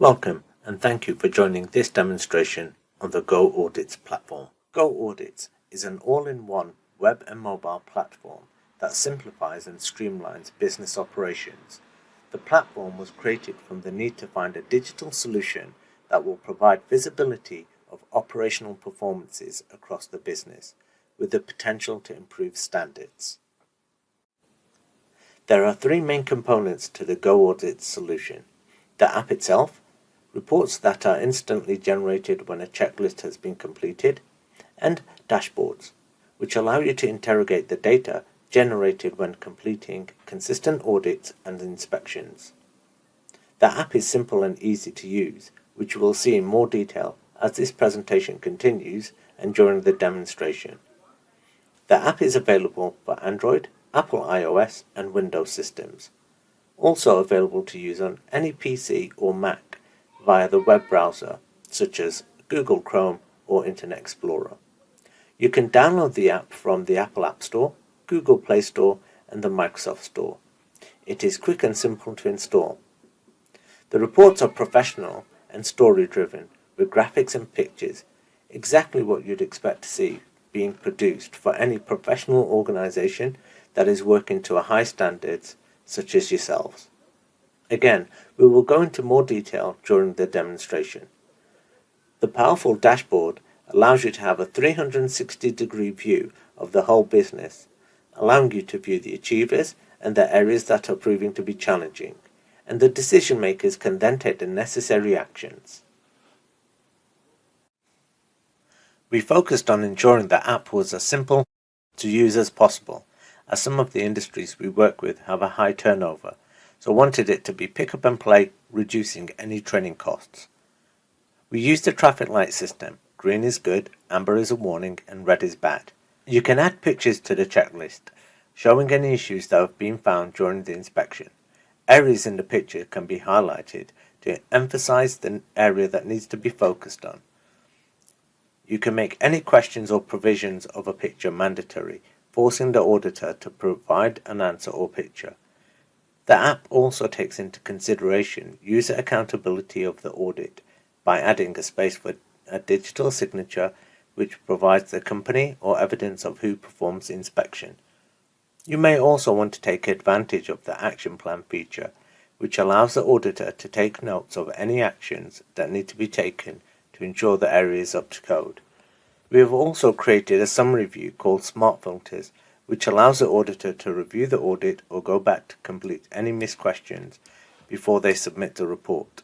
Welcome and thank you for joining this demonstration on the Go Audits platform. Go Audits is an all-in-one web and mobile platform that simplifies and streamlines business operations. The platform was created from the need to find a digital solution that will provide visibility of operational performances across the business, with the potential to improve standards. There are three main components to the Go Audits solution: the app itself, reports that are instantly generated when a checklist has been completed, and dashboards, which allow you to interrogate the data generated when completing consistent audits and inspections. The app is simple and easy to use, which you will see in more detail as this presentation continues and during the demonstration. The app is available for Android, Apple iOS and Windows systems. Also available to use on any PC or Mac via the web browser, such as Google Chrome or Internet Explorer. You can download the app from the Apple App Store, Google Play Store and the Microsoft Store. It is quick and simple to install. The reports are professional and story-driven, with graphics and pictures, exactly what you'd expect to see being produced for any professional organization that is working to a high standards, such as yourselves. Again, we will go into more detail during the demonstration. The powerful dashboard allows you to have a 360-degree view of the whole business, allowing you to view the achievers and the areas that are proving to be challenging, and the decision makers can then take the necessary actions. We focused on ensuring the app was as simple to use as possible, as some of the industries we work with have a high turnover, so wanted it to be pick up and play, reducing any training costs. We used the traffic light system. Green is good, amber is a warning, and red is bad. You can add pictures to the checklist, showing any issues that have been found during the inspection. Areas in the picture can be highlighted to emphasize the area that needs to be focused on. You can make any questions or provisions of a picture mandatory, forcing the auditor to provide an answer or picture. The app also takes into consideration user accountability of the audit by adding a space for a digital signature which provides the company or evidence of who performs the inspection. You may also want to take advantage of the action plan feature, which allows the auditor to take notes of any actions that need to be taken to ensure the area is up to code. We have also created a summary view called Smart Filters, which allows the auditor to review the audit or go back to complete any missed questions before they submit the report.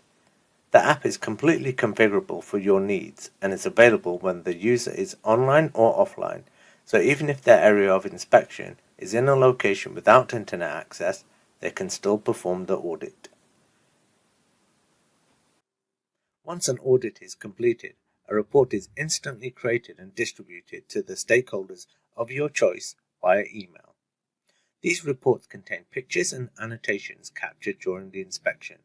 The app is completely configurable for your needs and is available when the user is online or offline, so even if their area of inspection is in a location without internet access, they can still perform the audit. Once an audit is completed, a report is instantly created and distributed to the stakeholders of your choice via email. These reports contain pictures and annotations captured during the inspection.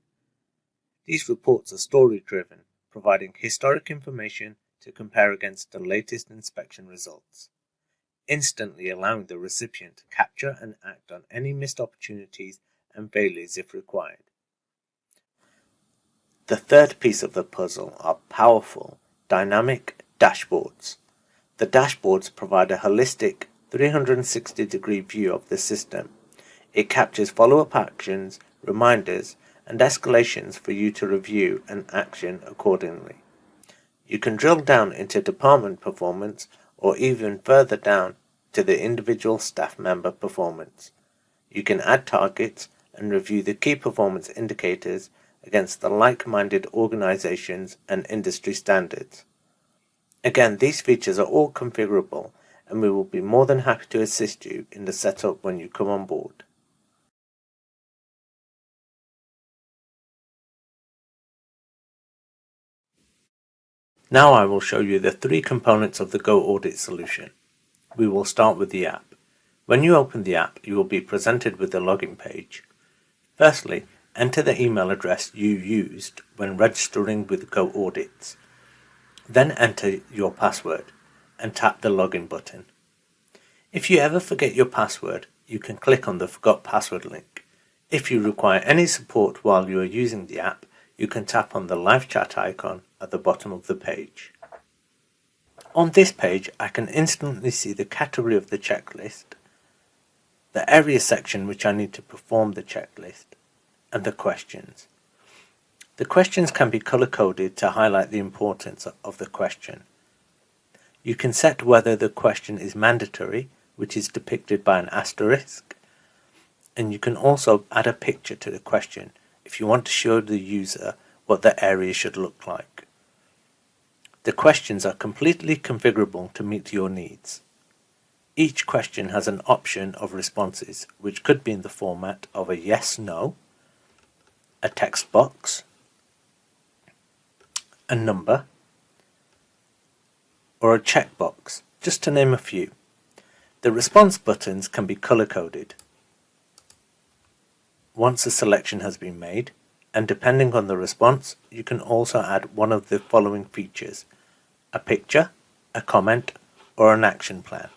These reports are story-driven, providing historic information to compare against the latest inspection results, instantly allowing the recipient to capture and act on any missed opportunities and failures if required. The third piece of the puzzle are powerful, dynamic dashboards. The dashboards provide a holistic 360-degree view of the system. It captures follow-up actions, reminders, and escalations for you to review and action accordingly. You can drill down into department performance or even further down to the individual staff member performance. You can add targets and review the key performance indicators against the like-minded organizations and industry standards. Again, these features are all configurable, and we will be more than happy to assist you in the setup when you come on board. Now I will show you the three components of the Go Audit solution. We will start with the app. When you open the app, you will be presented with the login page. Firstly, enter the email address you used when registering with Go Audits. Then enter your password and tap the login button. If you ever forget your password, you can click on the Forgot Password link. If you require any support while you are using the app, you can tap on the live chat icon at the bottom of the page. On this page, I can instantly see the category of the checklist, the area section which I need to perform the checklist, and the questions. The questions can be color-coded to highlight the importance of the question. You can set whether the question is mandatory, which is depicted by an asterisk, and you can also add a picture to the question if you want to show the user what the area should look like. The questions are completely configurable to meet your needs. Each question has an option of responses, which could be in the format of a yes/no, a text box, a number, or a checkbox, just to name a few. The response buttons can be color-coded once a selection has been made, and depending on the response, you can also add one of the following features: a picture, a comment, or an action plan.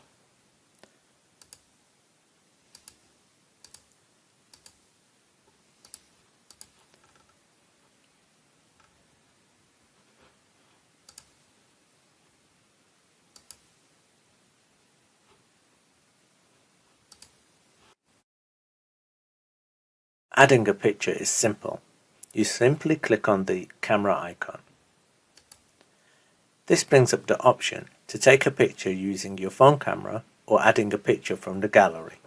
Adding a picture is simple. You simply click on the camera icon. This brings up the option to take a picture using your phone camera or adding a picture from the gallery.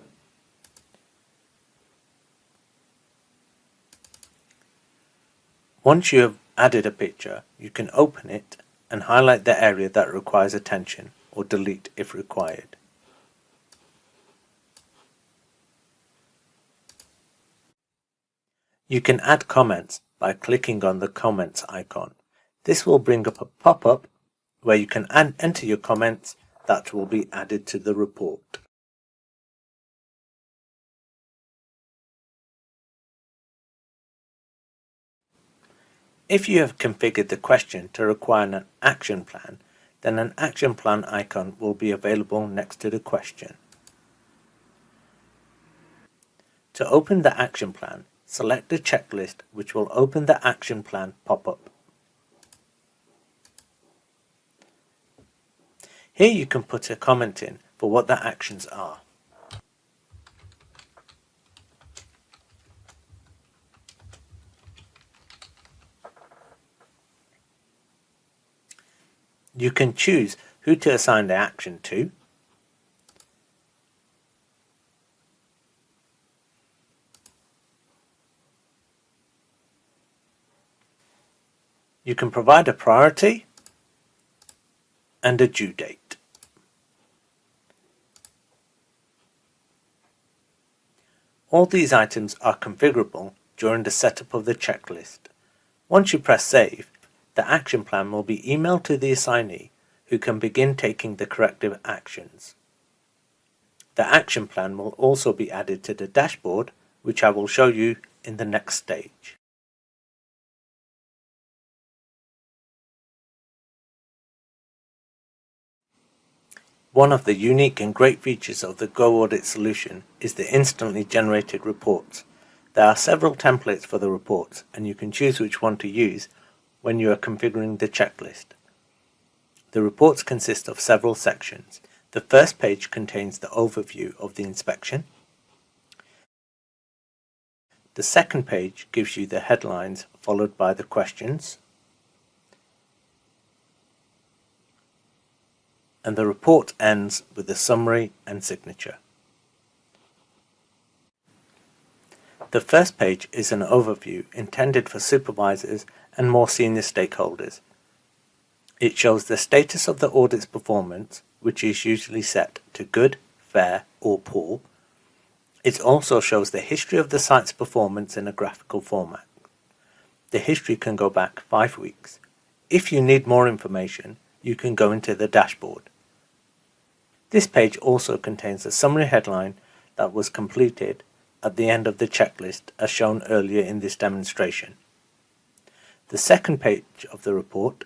Once you have added a picture, you can open it and highlight the area that requires attention or delete if required. You can add comments by clicking on the comments icon. This will bring up a pop-up where you can enter your comments that will be added to the report. If you have configured the question to require an action plan, then an action plan icon will be available next to the question. To open the action plan, select the checklist, which will open the action plan pop-up. Here you can put a comment in for what the actions are. You can choose who to assign the action to. You can provide a priority and a due date. All these items are configurable during the setup of the checklist. Once you press save, the action plan will be emailed to the assignee, who can begin taking the corrective actions. The action plan will also be added to the dashboard, which I will show you in the next stage. One of the unique and great features of the Go Audit solution is the instantly generated reports. There are several templates for the reports, and you can choose which one to use when you are configuring the checklist. The reports consist of several sections. The first page contains the overview of the inspection. The second page gives you the headlines followed by the questions. And the report ends with a summary and signature. The first page is an overview intended for supervisors and more senior stakeholders. It shows the status of the audit's performance, which is usually set to good, fair, or poor. It also shows the history of the site's performance in a graphical format. The history can go back 5 weeks. If you need more information, you can go into the dashboard. This page also contains a summary headline that was completed at the end of the checklist, as shown earlier in this demonstration. The second page of the report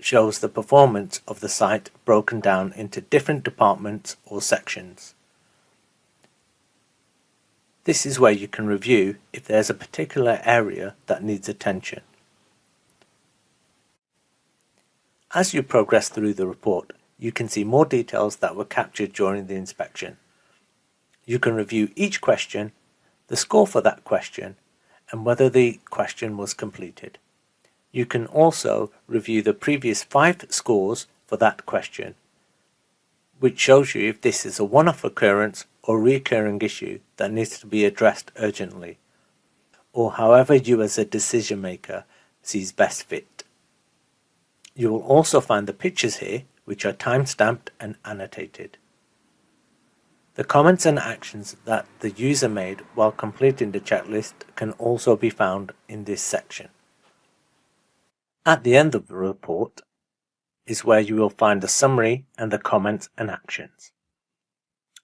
shows the performance of the site broken down into different departments or sections. This is where you can review if there's a particular area that needs attention. As you progress through the report, you can see more details that were captured during the inspection. You can review each question, the score for that question, and whether the question was completed. You can also review the previous 5 scores for that question, which shows you if this is a one-off occurrence or recurring issue that needs to be addressed urgently, or however you as a decision maker sees best fit. You will also find the pictures here, which are time-stamped and annotated. The comments and actions that the user made while completing the checklist can also be found in this section. At the end of the report is where you will find the summary and the comments and actions,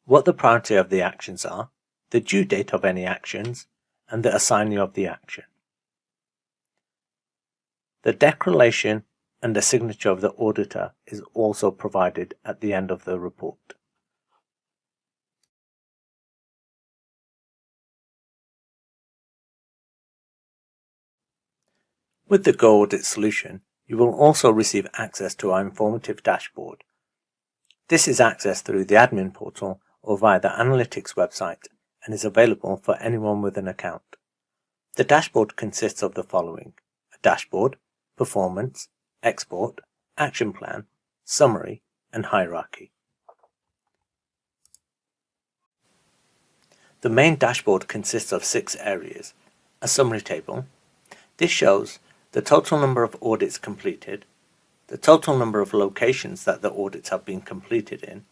what the priority of the actions are, the due date of any actions, and the assignee of the action. The declaration and the signature of the auditor is also provided at the end of the report. With the Go Audit solution, you will also receive access to our informative dashboard. This is accessed through the admin portal or via the analytics website and is available for anyone with an account. The dashboard consists of the following: a dashboard, performance, export, action plan, summary, and hierarchy. The main dashboard consists of 6 areas: a summary table. This shows the total number of audits completed, the total number of locations that the audits have been completed in,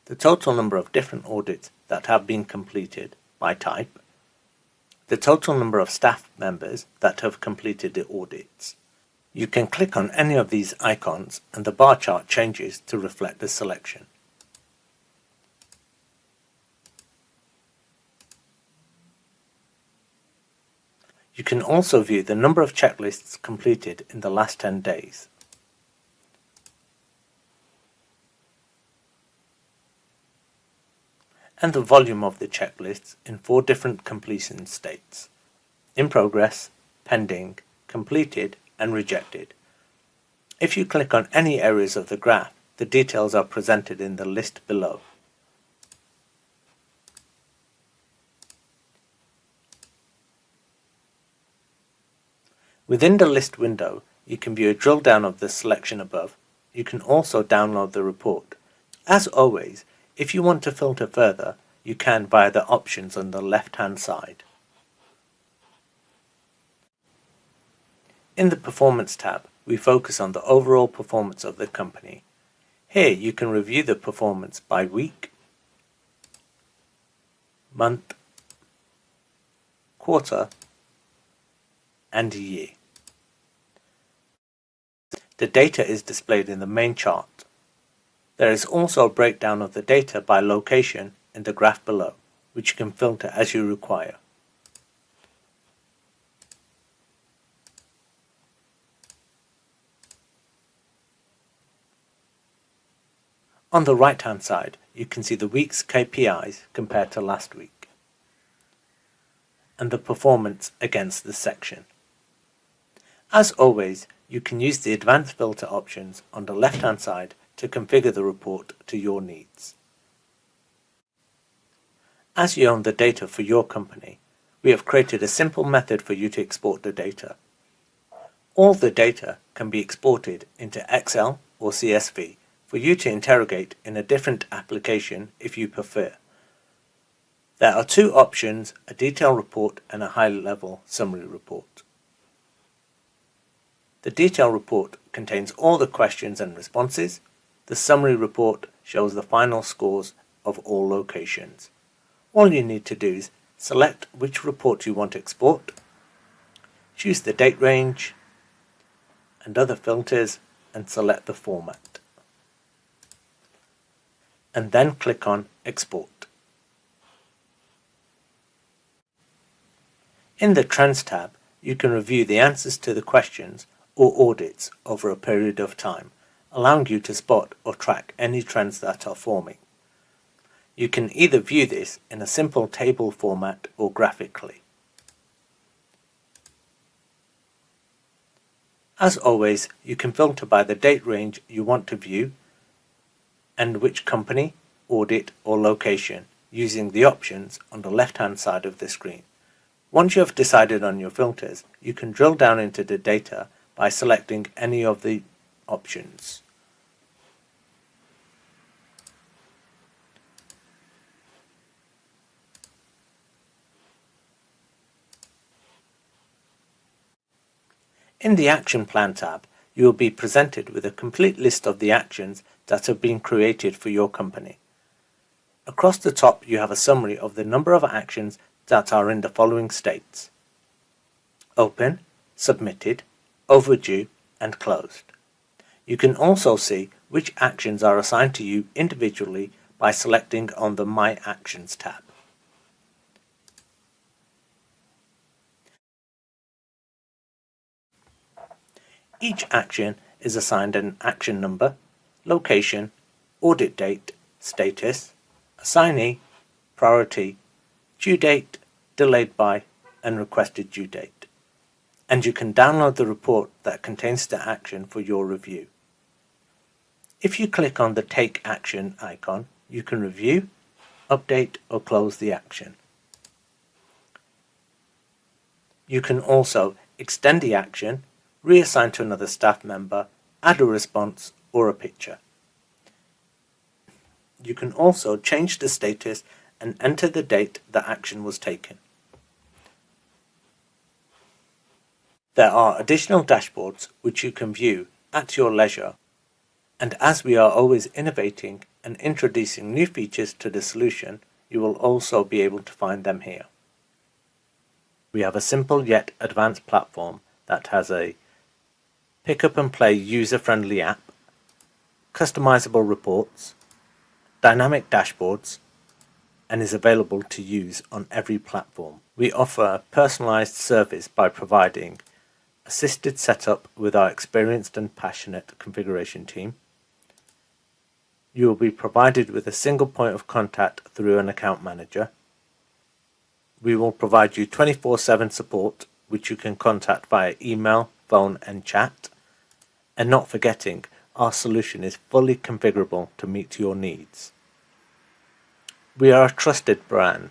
the total number of different audits that have been completed by type, the total number of staff members that have completed the audits. You can click on any of these icons and the bar chart changes to reflect the selection. You can also view the number of checklists completed in the last 10 days. And the volume of the checklists in 4 different completion states: in progress, pending, completed, and rejected. If you click on any areas of the graph, the details are presented in the list below. Within the list window, you can view a drill down of the selection above. You can also download the report. As always, if you want to filter further, you can via the options on the left-hand side. In the Performance tab, we focus on the overall performance of the company. Here you can review the performance by week, month, quarter, and year. The data is displayed in the main chart. There is also a breakdown of the data by location in the graph below, which you can filter as you require. On the right-hand side, you can see the week's KPIs compared to last week, and the performance against the section. As always, you can use the advanced filter options on the left-hand side to configure the report to your needs. As you own the data for your company, we have created a simple method for you to export the data. All the data can be exported into Excel or CSV for you to interrogate in a different application if you prefer. There are 2 options: a detailed report and a high-level summary report. The detailed report contains all the questions and responses. The summary report shows the final scores of all locations. All you need to do is select which report you want to export, choose the date range and other filters, and select the format. And then click on Export. In the Trends tab, you can review the answers to the questions or audits over a period of time, allowing you to spot or track any trends that are forming. You can either view this in a simple table format or graphically. As always, you can filter by the date range you want to view and which company, audit or location using the options on the left-hand side of the screen. Once you have decided on your filters, you can drill down into the data by selecting any of the options. In the Action Plan tab, you will be presented with a complete list of the actions that have been created for your company. Across the top, you have a summary of the number of actions that are in the following states: open, submitted, overdue, and closed. You can also see which actions are assigned to you individually by selecting on the My Actions tab. Each action is assigned an action number, location, audit date, status, assignee, priority, due date, delayed by, and requested due date. And you can download the report that contains the action for your review. If you click on the Take Action icon, you can review, update, or close the action. You can also extend the action, reassign to another staff member, add a response, or a picture. You can also change the status and enter the date the action was taken. There are additional dashboards which you can view at your leisure, and as we are always innovating and introducing new features to the solution, you will also be able to find them here. We have a simple yet advanced platform that has a pick-up-and-play user-friendly app, customizable reports, dynamic dashboards, and is available to use on every platform. We offer a personalized service by providing assisted setup with our experienced and passionate configuration team. You will be provided with a single point of contact through an account manager. We will provide you 24/7 support, which you can contact via email, phone, and chat. And not forgetting, our solution is fully configurable to meet your needs. We are a trusted brand